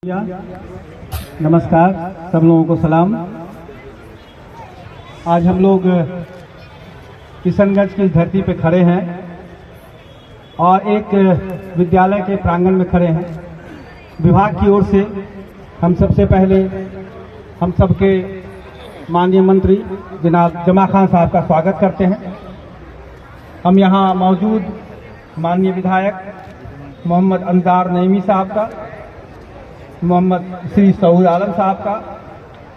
नमस्कार, सब लोगों को सलाम। आज हम लोग किशनगंज की धरती पे खड़े हैं और एक विद्यालय के प्रांगण में खड़े हैं। विभाग की ओर से हम सबसे पहले हम सबके माननीय मंत्री जनाब जमा खान साहब का स्वागत करते हैं। हम यहाँ मौजूद माननीय विधायक मोहम्मद अंजार नईमी साहब का, मोहम्मद श्री सऊद आलम साहब का,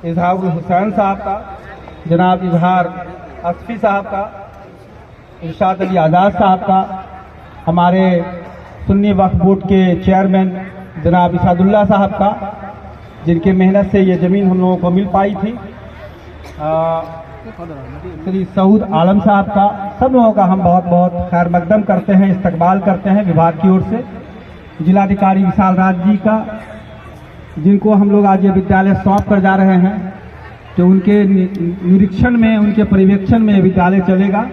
इजहार हुसैन साहब का, जनाब इजहार असफी साहब का, इरशाद अली आज़ाद साहब का, हमारे सुन्नी वक्फ बोर्ड के चेयरमैन जनाब इसादुल्लाह साहब का, जिनके मेहनत से ये ज़मीन हम लोगों को मिल पाई थी, श्री सऊद आलम साहब का, सब लोगों का हम बहुत बहुत खैर मकदम करते हैं, इस्तकबाल करते हैं विभाग की ओर से। जिलाधिकारी विशाल राज जी का, जिनको हम लोग आज ये विद्यालय सौंप कर जा रहे हैं, तो उनके निरीक्षण में, उनके पर्यवेक्षण में विद्यालय चलेगा।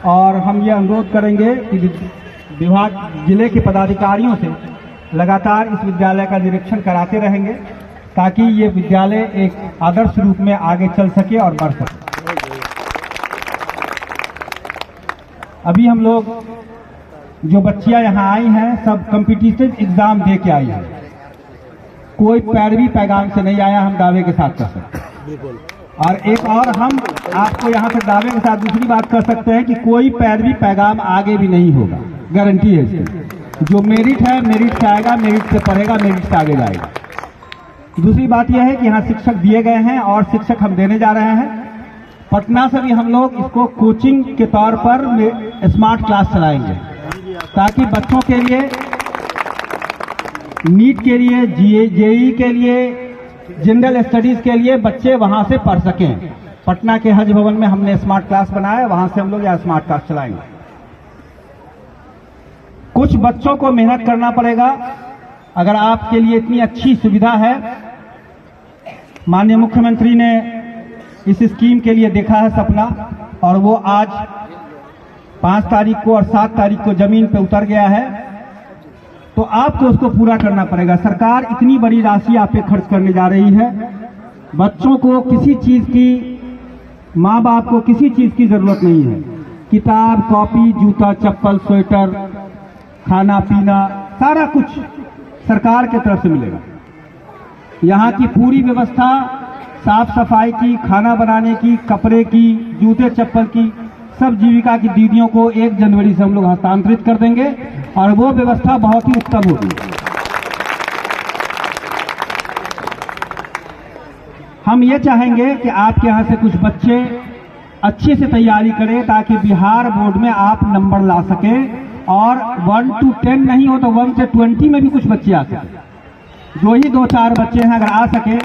और हम ये अनुरोध करेंगे कि विभाग जिले के पदाधिकारियों से लगातार इस विद्यालय का निरीक्षण कराते रहेंगे, ताकि ये विद्यालय एक आदर्श रूप में आगे चल सके और बढ़ सके। अभी हम लोग जो बच्चियां यहाँ आई हैं, सब कॉम्पिटिटिव एग्जाम दे के आई हैं। कोई पैरवी पैगाम से नहीं आया, हम दावे के साथ कर सकते हैं। और एक और हम आपको यहाँ से दावे के साथ दूसरी बात कर सकते हैं कि कोई पैरवी पैगाम आगे भी नहीं होगा, गारंटी है इसकी। जो मेरिट है मेरिट से आएगा, मेरिट से पढ़ेगा, मेरिट से आगे जाएगा। दूसरी बात यह है कि यहाँ शिक्षक दिए गए हैं और शिक्षक हम देने जा रहे हैं। पटना से भी हम लोग इसको कोचिंग के तौर पर स्मार्ट क्लास चलाएंगे, ताकि बच्चों के लिए, नीट के लिए, जेई के लिए, जनरल स्टडीज के लिए बच्चे वहां से पढ़ सकें। पटना के हज भवन में हमने स्मार्ट क्लास बनाया, वहां से हम लोग यह स्मार्ट क्लास चलाएंगे। कुछ बच्चों को मेहनत करना पड़ेगा। अगर आपके लिए इतनी अच्छी सुविधा है, माननीय मुख्यमंत्री ने इस स्कीम के लिए देखा है सपना, और वो आज 5 तारीख को और 7 तारीख को जमीन पे उतर गया है, तो आपको उसको पूरा करना पड़ेगा। सरकार इतनी बड़ी राशि आप पे खर्च करने जा रही है, बच्चों को किसी चीज की, माँ बाप को किसी चीज की जरूरत नहीं है। किताब, कॉपी, जूता, चप्पल, स्वेटर, खाना पीना, सारा कुछ सरकार के तरफ से मिलेगा। यहाँ की पूरी व्यवस्था साफ सफाई की, खाना बनाने की, कपड़े की, जूते चप्पल की, सब जीविका की दीदियों को 1 जनवरी से हम लोग हस्तांतरित कर देंगे, और वो व्यवस्था बहुत ही उत्तम होगी। हम ये चाहेंगे कि आपके यहाँ से कुछ बच्चे अच्छे से तैयारी करें, ताकि बिहार बोर्ड में आप नंबर ला सकें, और 1 to 10 नहीं हो तो 1 से 20 में भी कुछ बच्चे आ सकें। जो ही 2-4 बच्चे हैं अगर आ सके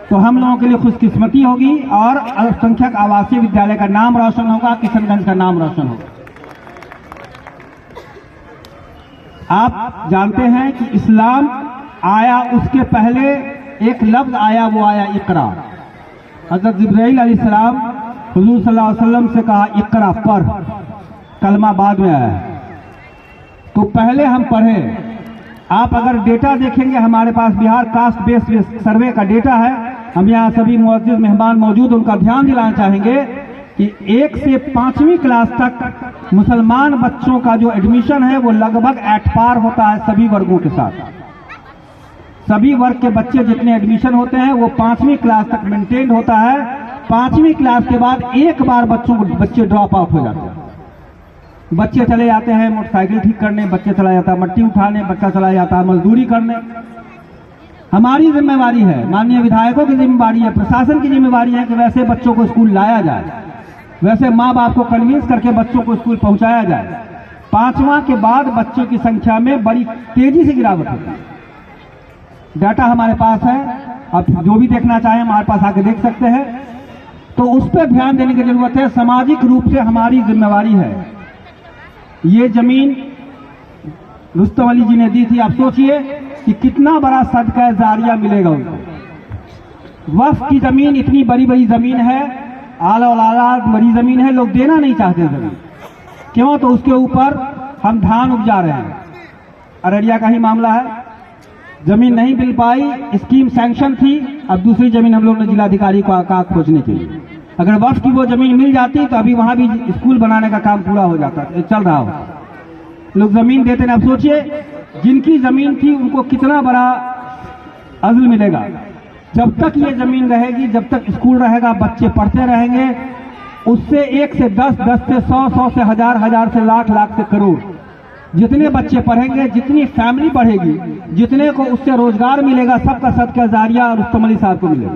तो हम लोगों के लिए खुशकिस्मती होगी, और अल्पसंख्यक आवासीय विद्यालय का नाम रोशन होगा, किशनगंज का नाम रोशन होगा। आप जानते हैं कि इस्लाम आया, उसके पहले एक लफ्ज आया, वो आया इकरा। हज़रत जिब्राइल अलैहिस्सलाम हुजूर सल्लल्लाहु अलैहि वसल्लम से कहा इकरा, पढ़। कलमा बाद में आया है, तो पहले हम पढ़े। आप अगर डेटा देखेंगे, हमारे पास बिहार कास्ट बेस्ड सर्वे का डेटा है। हम यहाँ सभी मुअज़्ज़िज़ मेहमान मौजूद, उनका ध्यान दिलाना चाहेंगे कि 1 से 5वीं क्लास तक मुसलमान बच्चों का जो एडमिशन है वो लगभग एट पार होता है सभी वर्गों के साथ। सभी वर्ग के बच्चे जितने एडमिशन होते हैं वो 5वीं क्लास तक मेंटेन होता है। 5वीं क्लास के बाद एक बार बच्चे ड्रॉप आउट हो जाते हैं। बच्चे चले जाते हैं मोटरसाइकिल ठीक करने, बच्चे चला जाता है मट्टी उठाने, बच्चा चला जाता है मजदूरी करने। हमारी जिम्मेवारी है, माननीय विधायकों की जिम्मेवारी है, प्रशासन की जिम्मेवारी है कि वैसे बच्चों को स्कूल लाया जाए, वैसे माँ बाप को कन्विंस करके बच्चों को स्कूल पहुंचाया जाए। 5वां के बाद बच्चों की संख्या में बड़ी तेजी से गिरावट होती है। डाटा हमारे पास है, आप जो भी देखना चाहें हमारे पास आके देख सकते हैं। तो उस पर ध्यान देने की जरूरत है। सामाजिक रूप से हमारी जिम्मेवारी है। ये जमीन रुस्तम अली जी ने दी थी, आप सोचिए कि कितना बड़ा सदका जारिया मिलेगा उनको। वक्फ की जमीन इतनी बड़ी बड़ी जमीन है, आला बड़ी जमीन है, लोग देना नहीं चाहते जमीन। क्यों? तो उसके ऊपर हम धान उपजा रहे हैं। अररिया का ही मामला है, जमीन नहीं मिल पाई, स्कीम सैंक्शन थी, अब दूसरी जमीन हम लोग ने जिलाधिकारी को कहा खोजने के लिए। अगर वक्फ की वो जमीन मिल जाती तो अभी वहां भी स्कूल बनाने का काम पूरा हो जाता, चल रहा हो। लोग जमीन देते ना। अब सोचिए जिनकी जमीन थी उनको कितना बड़ा अज़्ल मिलेगा। जब तक ये जमीन रहेगी, जब तक स्कूल रहेगा, बच्चे पढ़ते रहेंगे, उससे 1 से 10, 10 से 100, 100 से 1000, 1000 से लाख, लाख से करोड़, जितने बच्चे पढ़ेंगे, जितनी फैमिली बढ़ेगी, जितने को उससे रोजगार मिलेगा, सबका सदका जारिया और रुस्तम अली साहब को मिलेगा।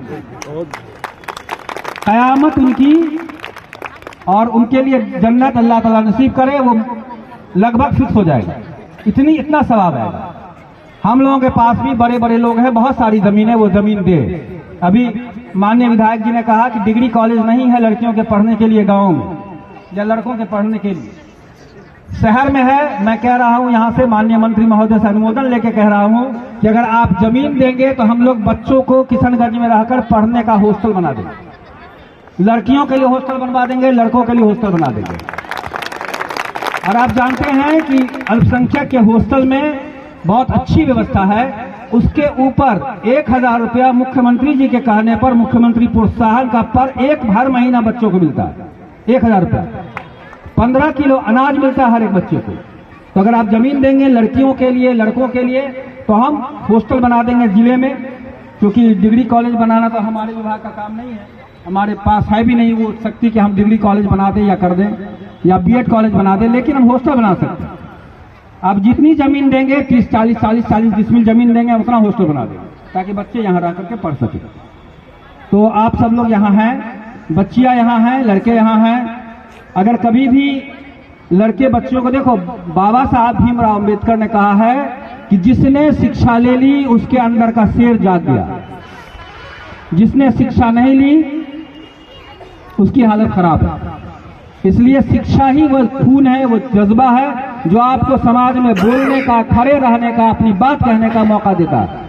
कयामत उनकी और उनके लिए जन्नत अल्लाह ताला नसीब करे, वो लगभग फिक्स हो जाएगा। इतना सवाब है। हम लोगों के पास भी बड़े बड़े लोग हैं, बहुत सारी जमीन है, वो जमीन दे। अभी माननीय विधायक जी ने कहा कि डिग्री कॉलेज नहीं है लड़कियों के पढ़ने के लिए गाँव में, या लड़कों के पढ़ने के लिए शहर में है। मैं कह रहा हूं यहां से माननीय मंत्री महोदय से अनुमोदन लेके कह रहा हूं कि अगर आप जमीन देंगे तो हम लोग बच्चों को किशनगंज में रहकर पढ़ने का हॉस्टल बना देंगे। लड़कियों के लिए हॉस्टल बनवा देंगे, लड़कों के लिए हॉस्टल बना देंगे। और आप जानते हैं कि अल्पसंख्यक के हॉस्टल में बहुत अच्छी व्यवस्था है। उसके ऊपर 1000 रुपया मुख्यमंत्री जी के कहने पर, मुख्यमंत्री प्रोत्साहन का पर एक हर महीना बच्चों को मिलता है। 1000 रुपया, 15 किलो अनाज मिलता है हर एक बच्चे को। तो अगर आप जमीन देंगे लड़कियों के लिए, लड़कों के लिए, तो हम हॉस्टल बना देंगे जिले में। क्योंकि डिग्री कॉलेज बनाना तो हमारे विभाग का काम नहीं है, हमारे पास है भी नहीं वो शक्ति कि हम डिग्री कॉलेज बना दें या कर दें या बीएड कॉलेज बना दें, लेकिन हम हॉस्टल बना सकते हैं। आप जितनी जमीन देंगे, 30, 40, 40 डिसमिल जमीन देंगे, उतना हॉस्टल बना देंगे ताकि बच्चे यहाँ रह करके पढ़ सके। तो आप सब लोग यहाँ हैं, बच्चियां यहाँ हैं, लड़के यहाँ हैं। अगर कभी भी लड़के बच्चों को देखो, बाबा साहब भीमराव अंबेडकर ने कहा है कि जिसने शिक्षा ले ली उसके अंदर का शेर जाग गया, जिसने शिक्षा नहीं ली उसकी हालत खराब है। इसलिए शिक्षा ही वो खून है, वो जज्बा है जो आपको समाज में बोलने का, खड़े रहने का, अपनी बात कहने का मौका देता है।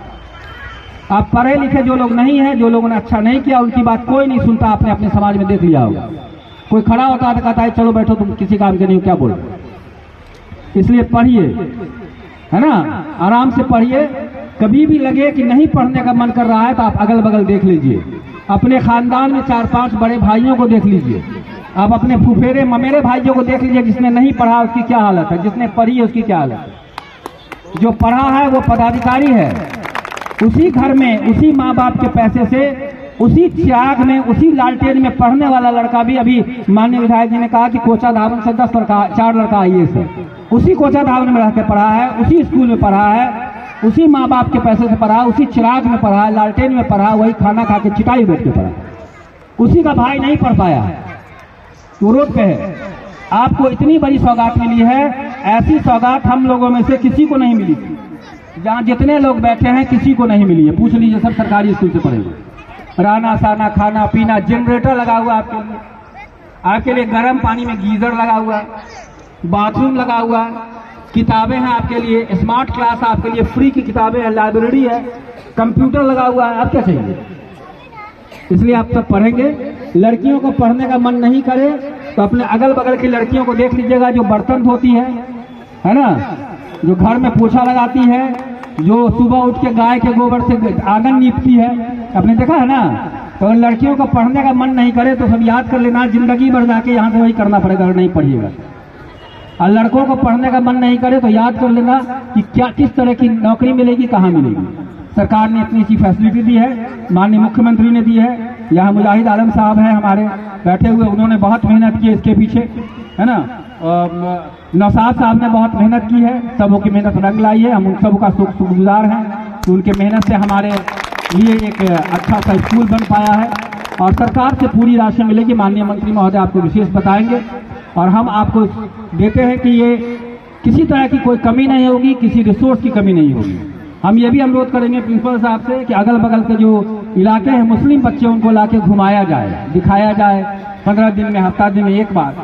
आप पढ़े लिखे जो लोग नहीं हैं, जो लोगों ने अच्छा नहीं किया, उनकी बात कोई नहीं सुनता। आपने अपने समाज में देख लिया होगा, कोई खड़ा होता है तो कहता है चलो बैठो, तुम किसी काम के नहीं हो, क्या बोल। इसलिए पढ़िए, है ना, आराम से पढ़िए। कभी भी लगे कि नहीं पढ़ने का मन कर रहा है तो आप अगल बगल देख लीजिए, अपने खानदान में 4-5 बड़े भाइयों को देख लीजिए, आप अपने फुफेरे ममेरे भाइयों को देख लीजिए, जिसने नहीं पढ़ा उसकी क्या हालत है, जिसने पढ़ी है उसकी क्या हालत है। जो पढ़ा है वो पदाधिकारी है, उसी घर में, उसी माँ बाप के पैसे से, उसी त्याग में, उसी लालटेन में पढ़ने वाला लड़का भी, अभी माननीय विधायक जी ने कहा कि कोचा धावन से 4 लड़का IAS है, उसी कोचा धावन में रह के पढ़ा है, उसी स्कूल में पढ़ा है, उसी माँ बाप के पैसे से पढ़ा, उसी चिराग में पढ़ा, लालटेन में पढ़ा, वही खाना खा के चिटाई बैठ के पढ़ा। उसी का भाई नहीं पढ़ पाया, वो रोड पे है। आपको इतनी बड़ी सौगात मिली है, ऐसी सौगात हम लोगों में से किसी को नहीं मिली थी। जहाँ जितने लोग बैठे हैं किसी को नहीं मिली है, पूछ लीजिए, सब सरकारी स्कूल से पढ़ेंगे। रहना सहना, खाना पीना, जनरेटर लगा हुआ आपके लिए गर्म पानी में गीजर लगा हुआ, बाथरूम लगा हुआ, किताबें हैं आपके लिए, स्मार्ट क्लास आपके लिए फ्री की किताबें हैं, लाइब्रेरी है, कंप्यूटर लगा हुआ है। आप क्या चाहिए? इसलिए आप सब पढ़ेंगे। लड़कियों को पढ़ने का मन नहीं करे तो अपने अगल बगल की लड़कियों को देख लीजिएगा, जो बर्तन धोती है ना, जो घर में पोछा लगाती है, जो सुबह उठ के गाय के गोबर से आंगन नीपती है, आपने देखा है ना। तो लड़कियों को पढ़ने का मन नहीं करे तो सब याद कर लेना, जिंदगी भर जाके यहाँ से वही करना पड़ेगा अगर नहीं पढ़िएगा। और लड़कों को पढ़ने का मन नहीं करे तो याद कर लेना कि क्या, किस तरह की नौकरी मिलेगी, कहाँ मिलेगी। सरकार ने इतनी सी फैसिलिटी दी है, माननीय मुख्यमंत्री ने दी है। यहाँ मुजाहिद आलम साहब हैं हमारे बैठे हुए, उन्होंने बहुत मेहनत की इसके पीछे, है ना। नौशाद साहब ने बहुत मेहनत की है, सबों की मेहनत रंग लाई है। हम उन सबका शुक्रगुजार हैं कि उनके मेहनत से हमारे लिए एक अच्छा सा स्कूल बन पाया है। और सरकार से पूरी राशि मिलेगी, माननीय मंत्री महोदय आपको विशेष बताएंगे। और हम आपको देते हैं कि ये किसी तरह की कोई कमी नहीं होगी, किसी रिसोर्स की कमी नहीं होगी। हम ये भी अनुरोध करेंगे प्रिंसिपल साहब से कि अगल बगल के जो इलाके हैं मुस्लिम बच्चे, उनको लाके घुमाया जाए, दिखाया जाए 15 दिन में, हफ्ता दिन में एक बार।